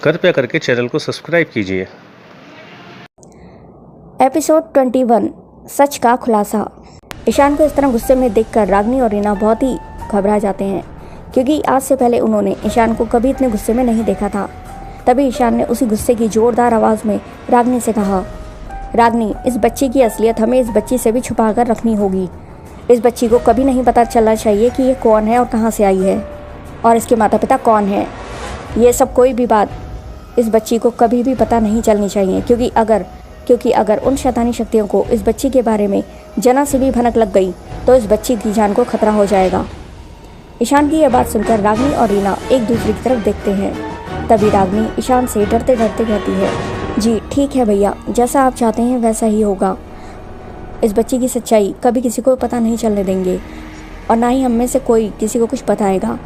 कृपया करके चैनल को सब्सक्राइब कीजिए। एपिसोड 21 सच का खुलासा। ईशान को इस तरह गुस्से में देखकर रागनी और रीना बहुत ही घबरा जाते हैं, क्योंकि आज से पहले उन्होंने ईशान को कभी इतने गुस्से में नहीं देखा था। तभी ईशान ने उसी गुस्से की जोरदार आवाज़ में रागनी से कहा, रागनी, इस बच्ची की असलियत हमें इस बच्ची से भी छुपा कर रखनी होगी। इस बच्ची को कभी नहीं पता चलना चाहिए कि ये कौन है और कहाँ से आई है और इसके माता पिता कौन हैं। ये सब कोई भी बात इस बच्ची को कभी भी पता नहीं चलनी चाहिए, क्योंकि अगर उन शैतानी शक्तियों को इस बच्ची के बारे में जरा से भी भनक लग गई तो इस बच्ची की जान को खतरा हो जाएगा। ईशान की यह बात सुनकर रागनी और रीना एक दूसरे की तरफ देखते हैं। तभी रागनी ईशान से डरते डरते कहती है, जी ठीक है भैया, जैसा आप चाहते हैं वैसा ही होगा। इस बच्ची की सच्चाई कभी किसी को पता नहीं चलने देंगे और ना ही हम में से कोई किसी को कुछ बताएगा।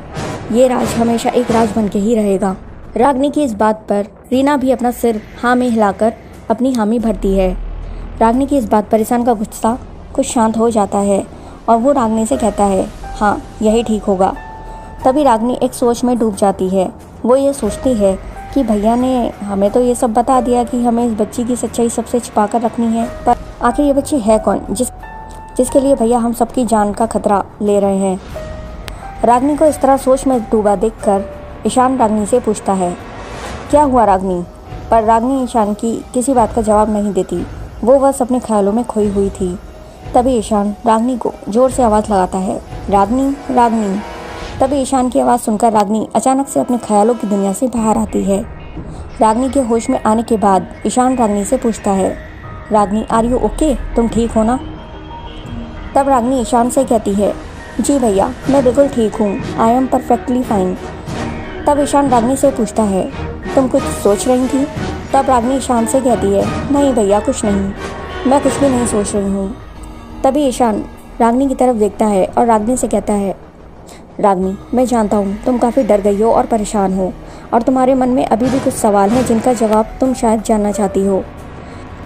ये राज हमेशा एक राज बन के ही रहेगा। रागनी की इस बात पर रीना भी अपना सिर हाँ में हिलाकर अपनी हामी भरती है। रागनी की इस बात पर ईशान का गुस्सा कुछ शांत हो जाता है और वो रागनी से कहता है, हाँ यही ठीक होगा। तभी रागनी एक सोच में डूब जाती है। वो ये सोचती है कि भैया ने हमें तो ये सब बता दिया कि हमें इस बच्ची की सच्चाई सबसे छिपा कर रखनी है, पर आखिर ये बच्ची है कौन जिसके लिए भैया हम सबकी जान का खतरा ले रहे हैं। रागनी को इस तरह सोच में डूबा देखकर ईशान रागनी से पूछता है, क्या हुआ रागनी? पर रागनी ईशान की किसी बात का जवाब नहीं देती। वो बस अपने ख्यालों में खोई हुई थी। तभी ईशान रागनी को जोर से आवाज़ लगाता है, रागनी रागनी। तभी ईशान की आवाज़ सुनकर रागनी अचानक से अपने ख्यालों की दुनिया से बाहर आती है। रागनी के होश में आने के बाद ईशान रागनी से पूछता है, रागनी आर यू ओके? तुम ठीक हो ना? तब रागनी ईशान से कहती है, जी भैया मैं बिल्कुल ठीक हूँ, आई एम परफेक्टली फाइन। तब ईशान रागनी से पूछता है, तुम कुछ सोच रही थी? तब रागनी ईशान से कहती है, नहीं भैया कुछ नहीं, मैं कुछ भी नहीं सोच रही हूँ। तभी ईशान रागनी की तरफ देखता है और रागनी से कहता है, रागनी मैं जानता हूँ तुम काफ़ी डर गई हो और परेशान हो और तुम्हारे मन में अभी भी कुछ सवाल हैं जिनका जवाब तुम शायद जानना चाहती हो।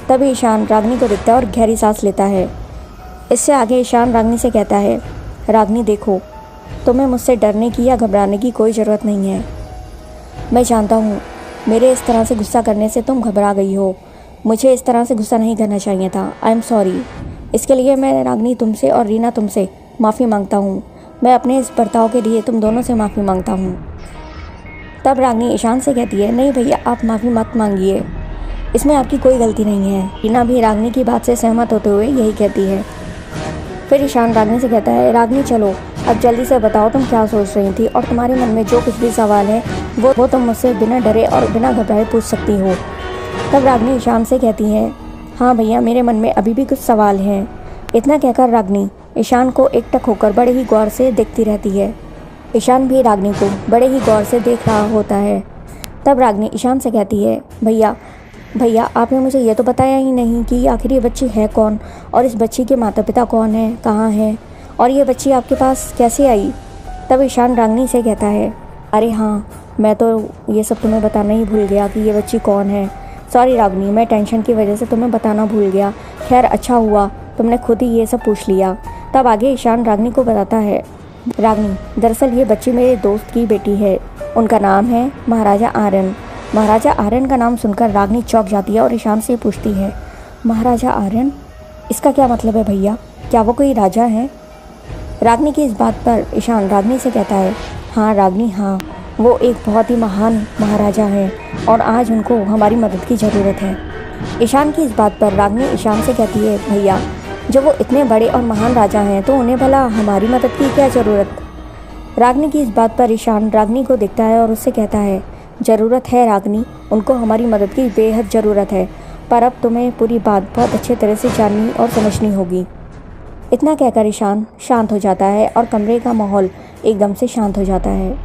तभी ईशान रागनी को देखता है और गहरी सांस लेता है। इससे आगे ईशान रागनी से कहता है, रागनी देखो, तुम्हें मुझसे डरने की या घबराने की कोई ज़रूरत नहीं है। मैं जानता हूँ मेरे इस तरह से गुस्सा करने से तुम घबरा गई हो। मुझे इस तरह से गुस्सा नहीं करना चाहिए था। I am sorry. इसके लिए मैं रागनी तुमसे और रीना तुमसे माफ़ी मांगता हूँ। मैं अपने इस बर्ताव के लिए तुम दोनों से माफ़ी मांगता हूँ। तब रागनी ईशान से कहती है, नहीं भैया आप माफ़ी मत मांगिए, इसमें आपकी कोई गलती नहीं है। रीना भी रागनी की बात से सहमत होते हुए यही कहती है। फिर ईशान रागनी से कहता है, रागनी चलो अब जल्दी से बताओ तुम क्या सोच रही थी और तुम्हारे मन में जो कुछ भी सवाल है वो तुम मुझसे बिना डरे और बिना घबराए पूछ सकती हो। तब रागनी ईशान से कहती है, हाँ भैया मेरे मन में अभी भी कुछ सवाल हैं। इतना कहकर रागनी ईशान को एकटक होकर बड़े ही गौर से देखती रहती है। ईशान भी रागनी को बड़े ही गौर से देख रहा होता है। तब रागनी ईशान से कहती है, भैया आपने मुझे ये तो बताया ही नहीं कि आखिर ये बच्ची है कौन और इस बच्ची के माता पिता कौन हैं, कहाँ हैं और ये बच्ची आपके पास कैसे आई। तब ईशान रागनी से कहता है, अरे हाँ मैं तो ये सब तुम्हें बताना ही भूल गया कि ये बच्ची कौन है। सॉरी रागनी, मैं टेंशन की वजह से तुम्हें बताना भूल गया। खैर अच्छा हुआ तुमने खुद ही ये सब पूछ लिया। तब आगे ईशान रागनी को बताता है, रागनी दरअसल ये बच्ची मेरे दोस्त की बेटी है। उनका नाम है महाराजा आर्यन। महाराजा आर्यन का नाम सुनकर रागनी चौंक जाती है और ईशान से पूछती है, महाराजा आर्यन, इसका क्या मतलब है भैया? क्या वो कोई राजा है? रागनी की इस बात पर ईशान रागनी से कहता है, हाँ रागनी हाँ, वो एक बहुत ही महान महाराजा है और आज उनको हमारी मदद की ज़रूरत है। ईशान की इस बात पर रागनी ईशान से कहती है, भैया जब वो इतने बड़े और महान राजा हैं तो उन्हें भला हमारी मदद की क्या ज़रूरत? रागनी की इस बात पर ईशान रागनी को देखता है और उससे कहता है, ज़रूरत है रागनी, उनको हमारी मदद की बेहद ज़रूरत है, पर अब तुम्हें पूरी बात बहुत अच्छे तरह से जाननी और समझनी होगी। इतना कहकर ईशान शांत हो जाता है और कमरे का माहौल एकदम से शांत हो जाता है।